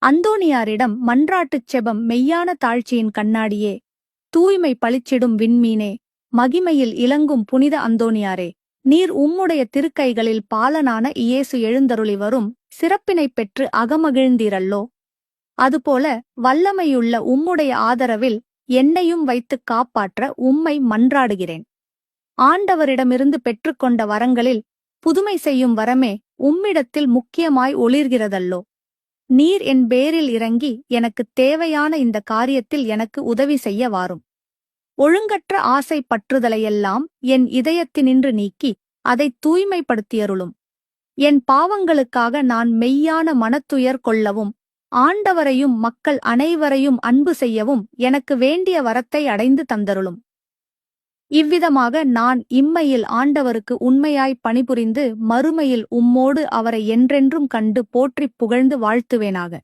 அந்தோணியாரிடம் மன்றாட்டுச் செபம். மெய்யான தாழ்ச்சியின் கண்ணாடியே, தூய்மை பளிச்சிடும் விண்மீனே, மகிமையில் இலங்கும் புனித அந்தோணியாரே, நீர் உம்முடைய திருக்கைகளில் பாலனான இயேசு எழுந்தருளி வரும் சிறப்பினைப் பெற்று அகமகிழ்ந்தீரல்லோ. அதுபோல வல்லமையுள்ள உம்முடைய ஆதரவில் என்னையும் வைத்துக் காப்பாற்ற உம்மை மன்றாடுகிறேன். ஆண்டவரிடமிருந்து பெற்றுக்கொண்ட வரங்களில் புதுமை செய்யும் வரமே உம்மிடத்தில் முக்கியமாய் ஒளிர்கிறதல்லோ. நீர் என் பேரில் இறங்கி எனக்குத் தேவையான இந்த காரியத்தில் எனக்கு உதவி செய்ய வாரும். ஒழுங்கற்ற ஆசை பற்றுதலையெல்லாம் என் இதயத்தினின்று நீக்கி அதைத் தூய்மைப்படுத்தியருளும். என் பாவங்களுக்காக நான் மெய்யான மனத்துயர் கொள்ளவும், ஆண்டவரையும் மக்கள் அனைவரையும் அன்பு செய்யவும் எனக்கு வேண்டிய வரத்தை அடைந்து தந்தருளும். இவ்விதமாக நான் இம்மையில் ஆண்டவருக்கு உண்மையாய் பணிபுரிந்து மறுமையில் உம்மோடு அவரை என்றென்றும் கண்டு போற்றிப் புகழ்ந்து வாழ்த்துவேனாக.